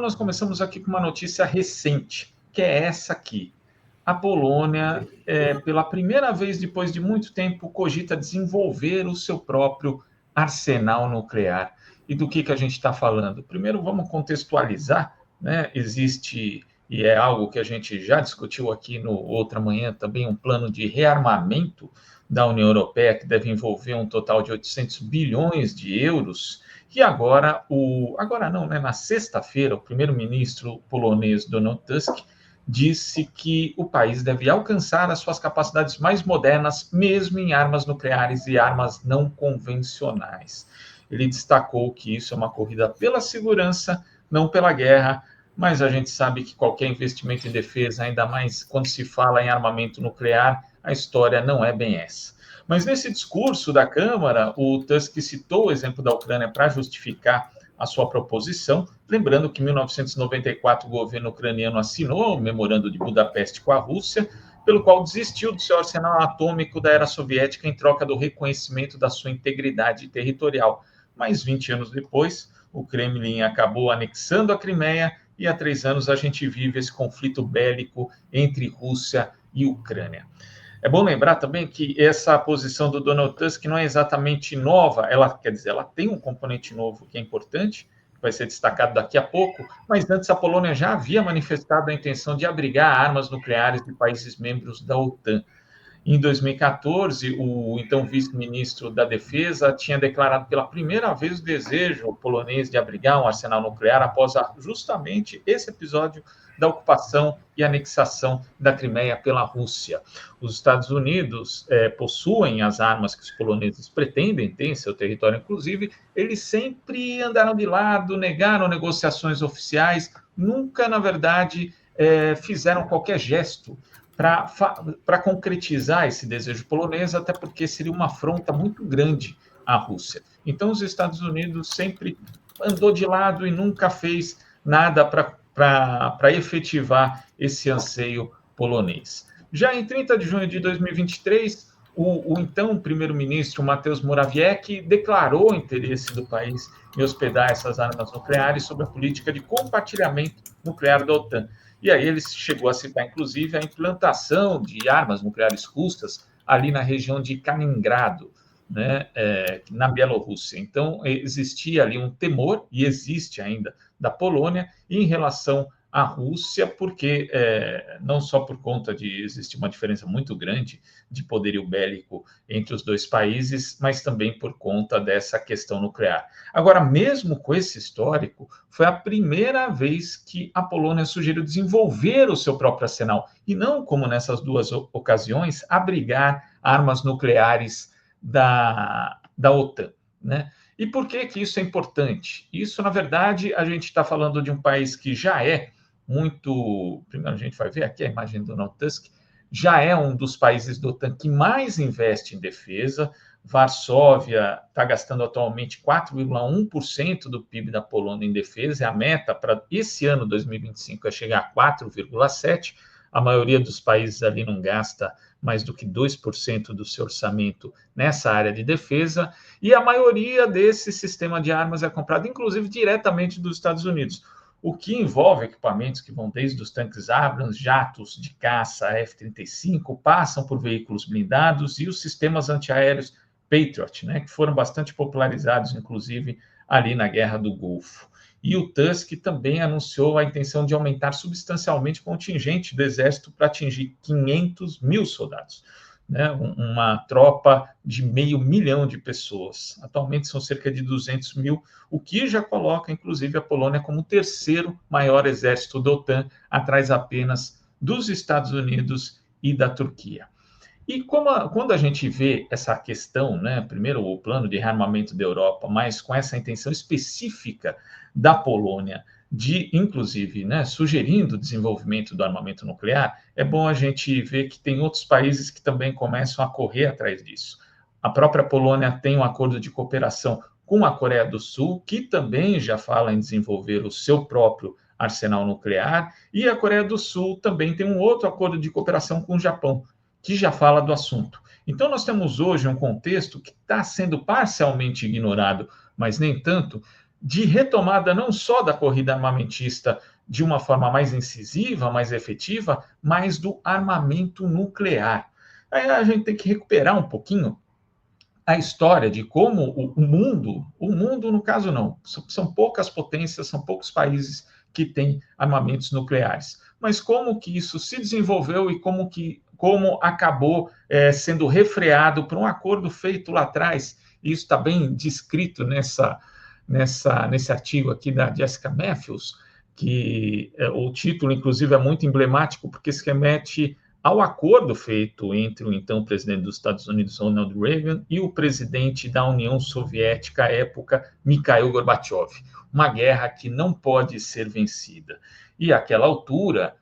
nós começamos aqui com uma notícia recente, que é essa aqui. A Polônia, pela primeira vez depois de muito tempo, cogita desenvolver o seu próprio arsenal nuclear. E do que a gente está falando? Primeiro, vamos contextualizar, né? Existe, e é algo que a gente já discutiu aqui no Outra Manhã, também um plano de rearmamento da União Europeia, que deve envolver um total de 800 bilhões de euros, e agora não, né? Na sexta-feira, o primeiro-ministro polonês Donald Tusk disse que o país deve alcançar as suas capacidades mais modernas, mesmo em armas nucleares e armas não convencionais. Ele destacou que isso é uma corrida pela segurança, não pela guerra, mas a gente sabe que qualquer investimento em defesa, ainda mais quando se fala em armamento nuclear, a história não é bem essa. Mas nesse discurso da Câmara, o Tusk citou o exemplo da Ucrânia para justificar a sua proposição, lembrando que em 1994 o governo ucraniano assinou o Memorando de Budapeste com a Rússia, pelo qual desistiu do seu arsenal atômico da era soviética em troca do reconhecimento da sua integridade territorial. Mas 20 anos depois, o Kremlin acabou anexando a Crimeia e há 3 anos a gente vive esse conflito bélico entre Rússia e Ucrânia. É bom lembrar também que essa posição do Donald Tusk não é exatamente nova, ela tem um componente novo que é importante, que vai ser destacado daqui a pouco, mas antes a Polônia já havia manifestado a intenção de abrigar armas nucleares de países membros da OTAN. Em 2014, o então vice-ministro da Defesa tinha declarado pela primeira vez o desejo polonês de abrigar um arsenal nuclear após justamente esse episódio da ocupação e anexação da Crimeia pela Rússia. Os Estados Unidos possuem as armas que os poloneses pretendem ter em seu território, inclusive, eles sempre andaram de lado, negaram negociações oficiais, nunca, na verdade, fizeram qualquer gesto para concretizar esse desejo polonês, até porque seria uma afronta muito grande à Rússia. Então, os Estados Unidos sempre andou de lado e nunca fez nada para efetivar esse anseio polonês. Já em 30 de junho de 2023, o então primeiro-ministro Mateusz Morawiecki declarou o interesse do país em hospedar essas armas nucleares sob a política de compartilhamento nuclear da OTAN. E aí ele chegou a citar, inclusive, a implantação de armas nucleares russas ali na região de Kaliningrado, né, na Bielorrússia. Então, existia ali um temor, e existe ainda, da Polônia em relação à Rússia, porque não só por conta de existir uma diferença muito grande de poderio bélico entre os dois países, mas também por conta dessa questão nuclear. Agora, mesmo com esse histórico, foi a primeira vez que a Polônia sugeriu desenvolver o seu próprio arsenal, e não, como nessas duas ocasiões, abrigar armas nucleares da OTAN, né? E por que isso é importante? Isso, na verdade, a gente está falando de um país que já é muito... Primeiro, a gente vai ver aqui a imagem do Donald Tusk, já é um dos países da OTAN que mais investe em defesa. Varsóvia está gastando atualmente 4,1% do PIB da Polônia em defesa, e a meta para esse ano, 2025, é chegar a 4,7%. A maioria dos países ali não gasta mais do que 2% do seu orçamento nessa área de defesa, e a maioria desse sistema de armas é comprado, inclusive, diretamente dos Estados Unidos, o que envolve equipamentos que vão desde os tanques Abrams, jatos de caça F-35, passam por veículos blindados e os sistemas antiaéreos Patriot, né, que foram bastante popularizados, inclusive, ali na Guerra do Golfo. E o Tusk também anunciou a intenção de aumentar substancialmente o contingente do Exército para atingir 500 mil soldados, né? Uma tropa de 500 mil de pessoas. Atualmente são cerca de 200 mil, o que já coloca, inclusive, a Polônia como o terceiro maior exército da OTAN, atrás apenas dos Estados Unidos e da Turquia. E quando a gente vê essa questão, né, primeiro o plano de rearmamento da Europa, mas com essa intenção específica da Polônia de, inclusive, né, sugerindo o desenvolvimento do armamento nuclear, é bom a gente ver que tem outros países que também começam a correr atrás disso. A própria Polônia tem um acordo de cooperação com a Coreia do Sul, que também já fala em desenvolver o seu próprio arsenal nuclear, e a Coreia do Sul também tem um outro acordo de cooperação com o Japão, que já fala do assunto. Então, nós temos hoje um contexto que está sendo parcialmente ignorado, mas nem tanto, de retomada não só da corrida armamentista de uma forma mais incisiva, mais efetiva, mas do armamento nuclear. Aí a gente tem que recuperar um pouquinho a história de como o mundo no caso não, são poucas potências, são poucos países que têm armamentos nucleares, mas como que isso se desenvolveu e como acabou sendo refreado por um acordo feito lá atrás, e isso está bem descrito nesse artigo aqui da Jessica Matthews, que o título, inclusive, é muito emblemático, porque se remete ao acordo feito entre o então presidente dos Estados Unidos, Ronald Reagan, e o presidente da União Soviética, à época, Mikhail Gorbachev. Uma guerra que não pode ser vencida. E, àquela altura,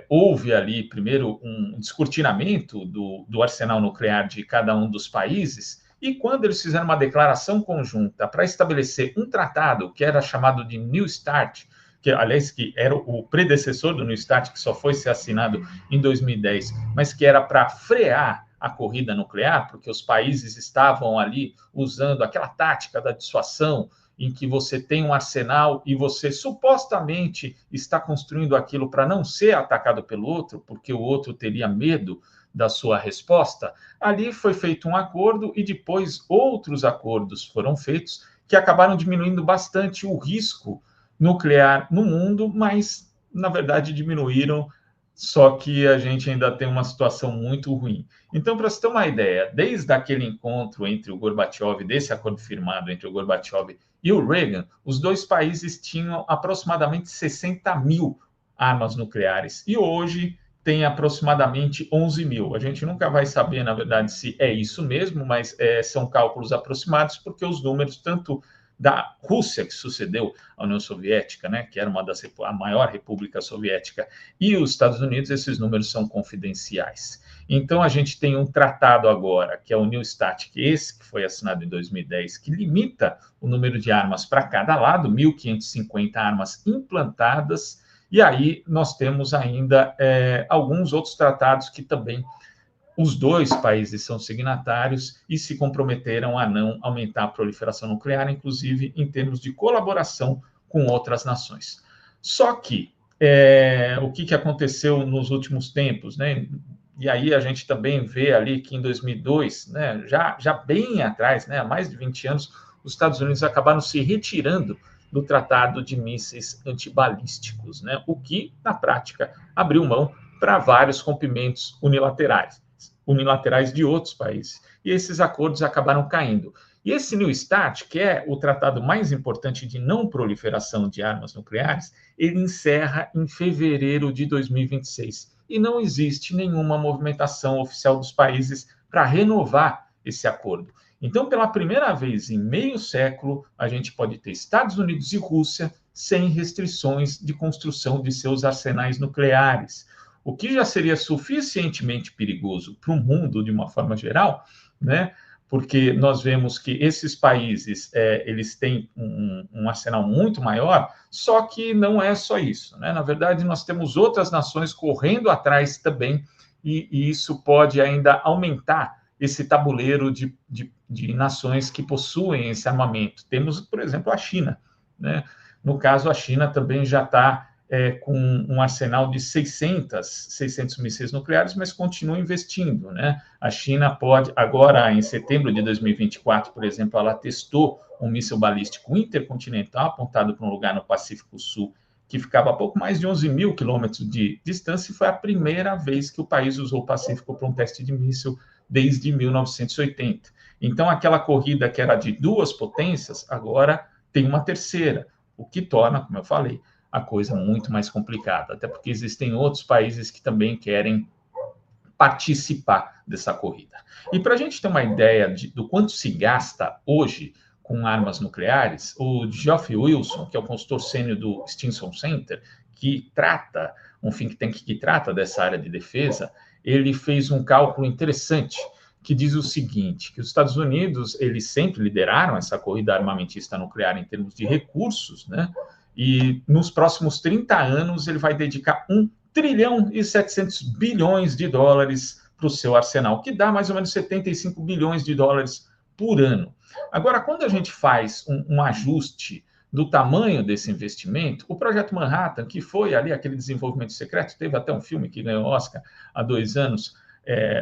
houve ali, primeiro, um descortinamento do arsenal nuclear de cada um dos países, e quando eles fizeram uma declaração conjunta para estabelecer um tratado que era chamado de New START, que, aliás, que era o predecessor do New START, que só foi ser assinado em 2010, mas que era para frear a corrida nuclear, porque os países estavam ali usando aquela tática da dissuasão, em que você tem um arsenal e você supostamente está construindo aquilo para não ser atacado pelo outro, porque o outro teria medo da sua resposta. Ali foi feito um acordo e depois outros acordos foram feitos que acabaram diminuindo bastante o risco nuclear no mundo, mas, na verdade, diminuíram, só que a gente ainda tem uma situação muito ruim. Então, para você ter uma ideia, desde aquele encontro entre o Gorbachev, desse acordo firmado entre o Gorbachev e o Reagan, os dois países tinham aproximadamente 60 mil armas nucleares, e hoje tem aproximadamente 11 mil. A gente nunca vai saber, na verdade, se é isso mesmo, mas são cálculos aproximados, porque os números, tanto da Rússia, que sucedeu à União Soviética, né, que era a maior república soviética, e os Estados Unidos, esses números são confidenciais. Então, a gente tem um tratado agora, que é o New START, que foi assinado em 2010, que limita o número de armas para cada lado, 1.550 armas implantadas, e aí nós temos ainda alguns outros tratados que também os dois países são signatários e se comprometeram a não aumentar a proliferação nuclear, inclusive em termos de colaboração com outras nações. Só que o que aconteceu nos últimos tempos, né? E aí a gente também vê ali que em 2002, né, já bem atrás, né, há mais de 20 anos, os Estados Unidos acabaram se retirando do Tratado de Mísseis Antibalísticos, né, o que, na prática, abriu mão para vários rompimentos unilaterais de outros países. E esses acordos acabaram caindo. E esse New START, que é o tratado mais importante de não proliferação de armas nucleares, ele encerra em fevereiro de 2026. E não existe nenhuma movimentação oficial dos países para renovar esse acordo. Então, pela primeira vez em meio século, a gente pode ter Estados Unidos e Rússia sem restrições de construção de seus arsenais nucleares, o que já seria suficientemente perigoso para o mundo de uma forma geral, né? Porque nós vemos que esses países eles têm um arsenal muito maior, só que não é só isso, né? Na verdade, nós temos outras nações correndo atrás também, e isso pode ainda aumentar esse tabuleiro de nações que possuem esse armamento. Temos, por exemplo, a China, né? No caso, a China também já está com um arsenal de 600 mísseis nucleares, mas continua investindo, né? A China pode, agora em setembro de 2024, por exemplo, ela testou um míssil balístico intercontinental apontado para um lugar no Pacífico Sul, que ficava a pouco mais de 11 mil quilômetros de distância, e foi a primeira vez que o país usou o Pacífico para um teste de míssil desde 1980. Então, aquela corrida que era de duas potências, agora tem uma terceira, o que torna, como eu falei, a coisa muito mais complicada, até porque existem outros países que também querem participar dessa corrida. E para a gente ter uma ideia do quanto se gasta hoje com armas nucleares, o Geoff Wilson, que é o consultor sênior do Stimson Center, que trata, um think tank que trata dessa área de defesa, ele fez um cálculo interessante que diz o seguinte, que os Estados Unidos, eles sempre lideraram essa corrida armamentista nuclear em termos de recursos, né? E nos próximos 30 anos ele vai dedicar 1 trilhão e 700 bilhões de dólares para o seu arsenal, que dá mais ou menos 75 bilhões de dólares por ano. Agora, quando a gente faz um ajuste do tamanho desse investimento, o Projeto Manhattan, que foi ali aquele desenvolvimento secreto, teve até um filme que ganhou Oscar há 2 anos,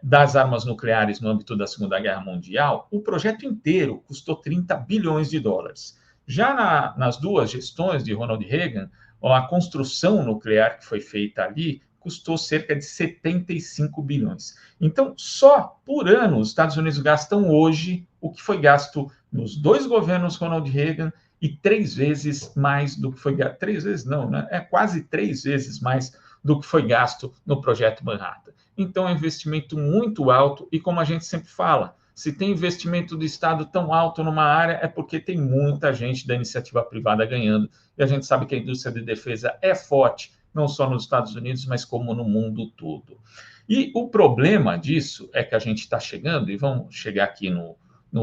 das armas nucleares no âmbito da Segunda Guerra Mundial, o projeto inteiro custou 30 bilhões de dólares. Já nas duas gestões de Ronald Reagan, a construção nuclear que foi feita ali custou cerca de 75 bilhões. Então, só por ano, os Estados Unidos gastam hoje o que foi gasto nos 2 governos Ronald Reagan e 3 vezes mais do que foi gasto. 3 vezes não, né? É quase 3 vezes mais do que foi gasto no Projeto Manhattan. Então, é um investimento muito alto e, como a gente sempre fala, se tem investimento do Estado tão alto numa área, é porque tem muita gente da iniciativa privada ganhando. E a gente sabe que a indústria de defesa é forte, não só nos Estados Unidos, mas como no mundo todo. E o problema disso é que a gente está chegando, e vamos chegar aqui no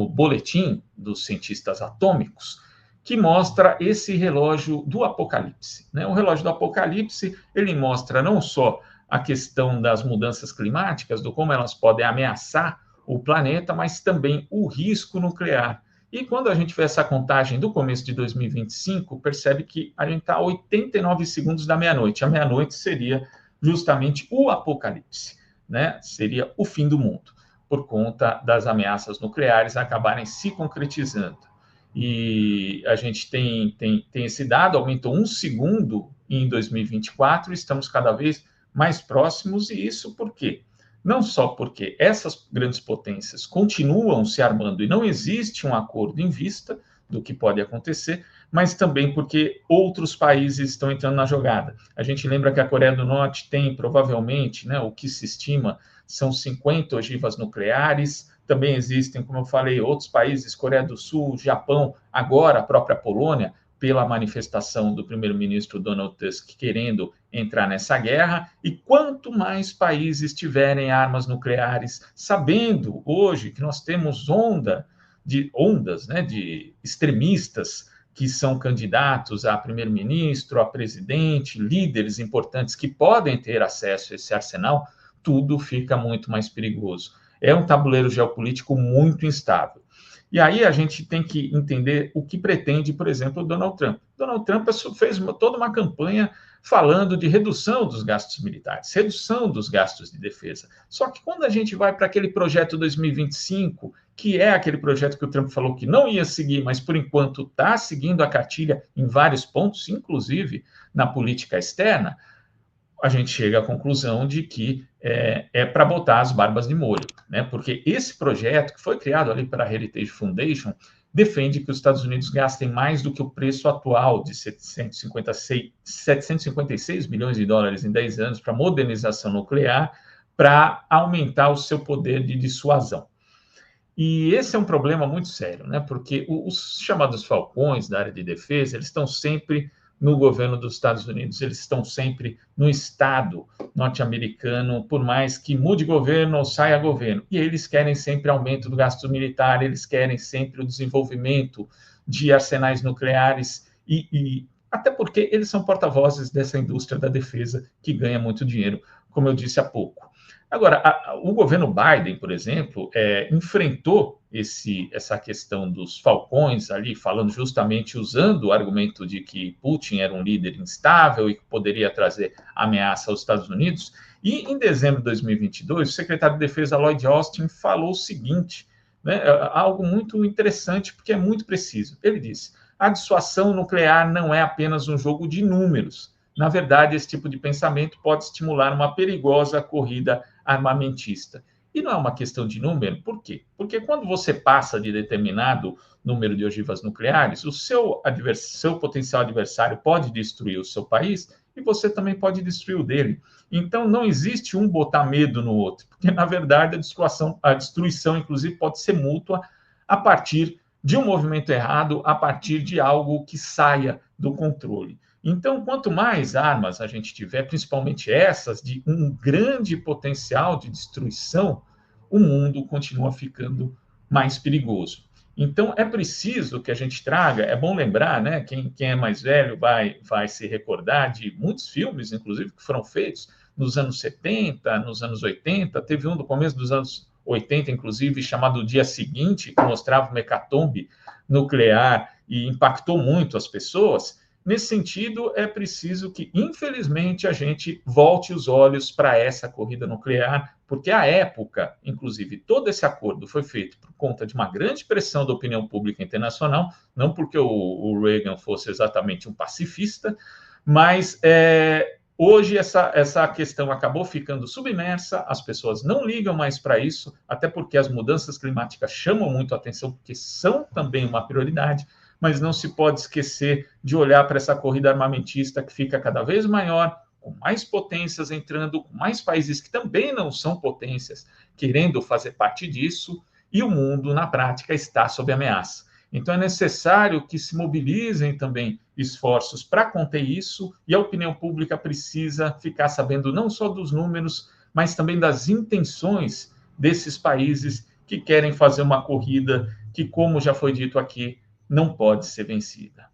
boletim dos cientistas atômicos, que mostra esse relógio do apocalipse, né? O relógio do apocalipse, ele mostra não só a questão das mudanças climáticas, do como elas podem ameaçar o planeta, mas também o risco nuclear. E quando a gente vê essa contagem do começo de 2025, percebe que a gente está a 89 segundos da meia-noite. A meia-noite seria justamente o apocalipse, né? Seria o fim do mundo, por conta das ameaças nucleares acabarem se concretizando. E a gente tem esse dado, aumentou 1 segundo em 2024, estamos cada vez mais próximos, e isso por quê? Não só porque essas grandes potências continuam se armando e não existe um acordo em vista do que pode acontecer, mas também porque outros países estão entrando na jogada. A gente lembra que a Coreia do Norte tem, provavelmente, né, o que se estima são 50 ogivas nucleares. Também existem, como eu falei, outros países, Coreia do Sul, Japão, agora a própria Polônia, pela manifestação do primeiro-ministro Donald Tusk querendo entrar nessa guerra, e quanto mais países tiverem armas nucleares, sabendo hoje que nós temos ondas, né, de extremistas que são candidatos a primeiro-ministro, a presidente, líderes importantes que podem ter acesso a esse arsenal, tudo fica muito mais perigoso. É um tabuleiro geopolítico muito instável. E aí a gente tem que entender o que pretende, por exemplo, o Donald Trump. Donald Trump fez toda uma campanha falando de redução dos gastos militares, redução dos gastos de defesa. Só que quando a gente vai para aquele projeto 2025, que é aquele projeto que o Trump falou que não ia seguir, mas por enquanto está seguindo a cartilha em vários pontos, inclusive na política externa, a gente chega à conclusão de que é para botar as barbas de molho, né? Porque esse projeto, que foi criado ali pela Heritage Foundation, defende que os Estados Unidos gastem mais do que o preço atual de 756 bilhões de dólares em 10 anos para modernização nuclear, para aumentar o seu poder de dissuasão. E esse é um problema muito sério, né? Porque os chamados falcões da área de defesa, eles estão sempre no governo dos Estados Unidos, eles estão sempre no Estado norte-americano, por mais que mude governo ou saia governo. E eles querem sempre aumento do gasto militar, eles querem sempre o desenvolvimento de arsenais nucleares, e até porque eles são porta-vozes dessa indústria da defesa que ganha muito dinheiro, como eu disse há pouco. Agora, o governo Biden, por exemplo, enfrentou essa questão dos falcões ali, falando justamente, usando o argumento de que Putin era um líder instável e que poderia trazer ameaça aos Estados Unidos. E em dezembro de 2022, o secretário de Defesa Lloyd Austin falou o seguinte, né, algo muito interessante, porque é muito preciso. Ele disse: a dissuasão nuclear não é apenas um jogo de números. Na verdade, esse tipo de pensamento pode estimular uma perigosa corrida armamentista. E não é uma questão de número, por quê? Porque quando você passa de determinado número de ogivas nucleares, o seu potencial adversário pode destruir o seu país e você também pode destruir o dele. Então, não existe um botar medo no outro, porque, na verdade, a destruição, inclusive, pode ser mútua a partir de um movimento errado, a partir de algo que saia do controle. Então, quanto mais armas a gente tiver, principalmente essas de um grande potencial de destruição, o mundo continua ficando mais perigoso. Então, é preciso que a gente traga, é bom lembrar, né? Quem é mais velho vai se recordar de muitos filmes, inclusive, que foram feitos nos anos 70, nos anos 80. Teve um do começo dos anos 80, inclusive, chamado O Dia Seguinte, que mostrava uma hecatombe nuclear e impactou muito as pessoas. Nesse sentido, é preciso que, infelizmente, a gente volte os olhos para essa corrida nuclear, porque à época, inclusive, todo esse acordo foi feito por conta de uma grande pressão da opinião pública internacional, não porque o Reagan fosse exatamente um pacifista, mas hoje essa questão acabou ficando submersa, as pessoas não ligam mais para isso, até porque as mudanças climáticas chamam muito a atenção, porque são também uma prioridade, mas não se pode esquecer de olhar para essa corrida armamentista que fica cada vez maior, com mais potências entrando, com mais países que também não são potências querendo fazer parte disso, e o mundo, na prática, está sob ameaça. Então, é necessário que se mobilizem também esforços para conter isso, e a opinião pública precisa ficar sabendo não só dos números, mas também das intenções desses países que querem fazer uma corrida que, como já foi dito aqui, não pode ser vencida.